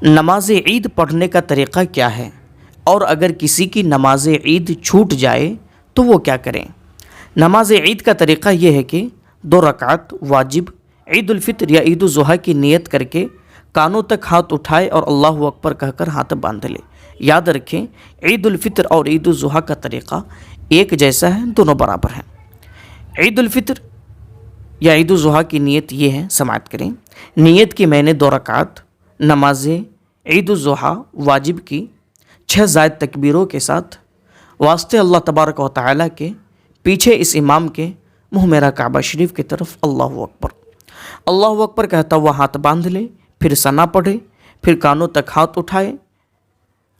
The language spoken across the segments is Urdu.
نماز عید پڑھنے کا طریقہ کیا ہے اور اگر کسی کی نماز عید چھوٹ جائے تو وہ کیا کریں؟ نماز عید کا طریقہ یہ ہے کہ 2 رکعت واجب عید الفطر یا عید الاضحیٰ کی نیت کر کے کانوں تک ہاتھ اٹھائے اور اللہ اکبر کہہ کر ہاتھ باندھ لے۔ یاد رکھیں عید الفطر اور عید الاضحیٰ کا طریقہ ایک جیسا ہے، دونوں برابر ہیں۔ عید الفطر یا عید الاضحیٰ کی نیت یہ ہے، سماعت کریں۔ نیت کی میں نے 2 رکعت نماز عید الاضحیٰ واجب کی 6 زائد تکبیروں کے ساتھ واسطے اللہ تبارک و تعالیٰ کے پیچھے اس امام کے منہ میرا کعبہ شریف کی طرف اللہ اکبر کہتا ہوا ہاتھ باندھ لے، پھر ثنا پڑھے، پھر کانوں تک ہاتھ اٹھائے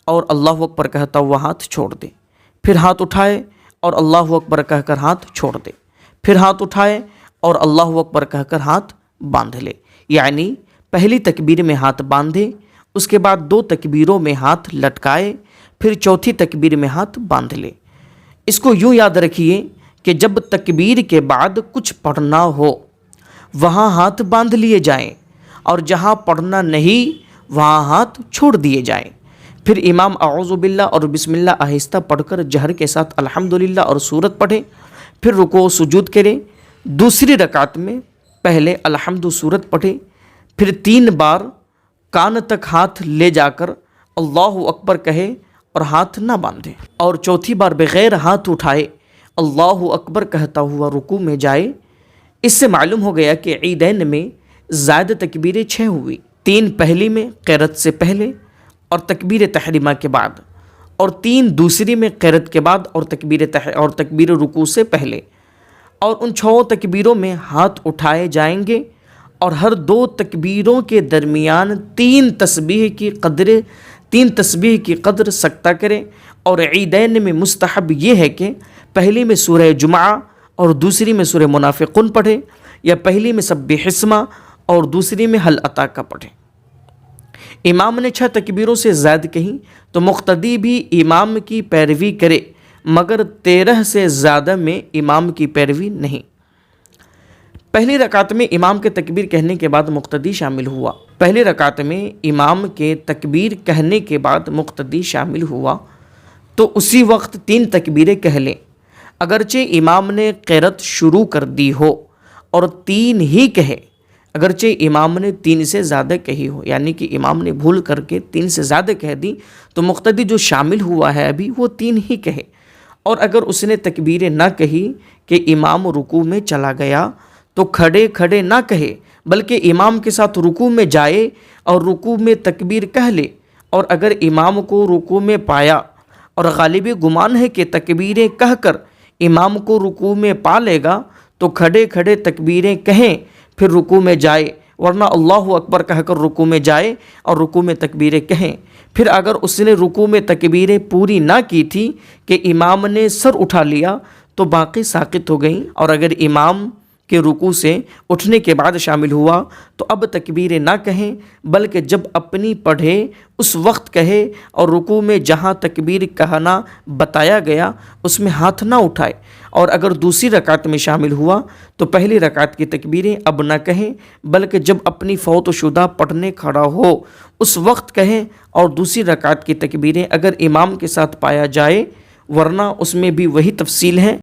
اور اللہ اکبر کہتا ہوا ہاتھ چھوڑ دے، پھر ہاتھ اٹھائے اور اللہ اکبر کہہ کر ہاتھ چھوڑ دے، پھر ہاتھ اٹھائے اور اللہ اکبر کہہ کر ہاتھ باندھ لے۔ یعنی پہلی تکبیر میں ہاتھ باندھے، اس کے بعد 2 تکبیروں میں ہاتھ لٹکائے، پھر چوتھی تکبیر میں ہاتھ باندھ لے۔ اس کو یوں یاد رکھیے کہ جب تکبیر کے بعد کچھ پڑھنا ہو وہاں ہاتھ باندھ لیے جائیں اور جہاں پڑھنا نہیں وہاں ہاتھ چھوڑ دیے جائیں۔ پھر امام اعوذ باللہ اور بسم اللہ آہستہ پڑھ کر جہر کے ساتھ الحمدللہ اور سورت پڑھیں، پھر رکوع و سجود کریں۔ دوسری رکعت میں پہلے الحمد سورت پڑھیں، پھر 3 بار کان تک ہاتھ لے جا کر اللہ اکبر کہے اور ہاتھ نہ باندھے، اور چوتھی بار بغیر ہاتھ اٹھائے اللہ اکبر کہتا ہوا رکوع میں جائے۔ اس سے معلوم ہو گیا کہ عیدین میں زائد تکبیریں 6 ہوئی، 3 پہلی میں قیرت سے پہلے اور تکبیر تحریمہ کے بعد، اور 3 دوسری میں قیرت کے بعد اور تکبیر رکوع سے پہلے، اور ان 6 تکبیروں میں ہاتھ اٹھائے جائیں گے اور ہر 2 تکبیروں کے درمیان 3 تسبیح کی قدر سکتہ کریں۔ اور عیدین میں مستحب یہ ہے کہ پہلی میں سورہ جمعہ اور دوسری میں سورہ منافقون پڑھیں، یا پہلی میں سبح اسمہ اور دوسری میں حل اتاک پڑھیں۔ امام نے 6 تکبیروں سے زائد کہیں تو مقتدی بھی امام کی پیروی کرے، مگر 13 سے زیادہ میں امام کی پیروی نہیں۔ پہلی رکعت میں امام کے تکبیر کہنے کے بعد مقتدی شامل ہوا۔ پہلی رکعت میں امام کے تکبیر کہنے کے بعد مقتدی شامل ہوا تو اسی وقت 3 تکبیریں کہہ لیں، اگرچہ امام نے قیرت شروع کر دی ہو، اور 3 ہی کہے اگرچہ امام نے 3 سے زیادہ کہی ہو، یعنی کہ امام نے بھول کر کے 3 سے زیادہ کہہ دی تو مقتدی جو شامل ہوا ہے ابھی وہ 3 ہی کہے۔ اور اگر اس نے تکبیریں نہ کہی کہ امام رکوع میں چلا گیا تو کھڑے کھڑے نہ کہے، بلکہ امام کے ساتھ رکوع میں جائے اور رکوع میں تکبیر کہہ لے، اور اگر امام کو رکوع میں پایا اور غالب گمان ہے کہ تکبیریں کہہ کر امام کو رکوع میں پا لے گا تو کھڑے کھڑے تکبیریں کہیں، پھر رکوع میں جائے، ورنہ اللہ اکبر کہہ کر رکوع میں جائے اور رکوع میں تکبیریں کہیں۔ پھر اگر اس نے رکوع میں تکبیریں پوری نہ کی تھی کہ امام نے سر اٹھا لیا تو باقی ساقط ہو گئیں، اور اگر امام کے رکوع سے اٹھنے کے بعد شامل ہوا تو اب تکبیریں نہ کہیں، بلکہ جب اپنی پڑھے اس وقت کہے، اور رکوع میں جہاں تکبیر کہنا بتایا گیا اس میں ہاتھ نہ اٹھائے۔ اور اگر دوسری رکعت میں شامل ہوا تو پہلی رکعت کی تکبیریں اب نہ کہیں، بلکہ جب اپنی فوت شدہ پڑھنے کھڑا ہو اس وقت کہیں، اور دوسری رکعت کی تکبیریں اگر امام کے ساتھ پایا جائے، ورنہ اس میں بھی وہی تفصیل ہے۔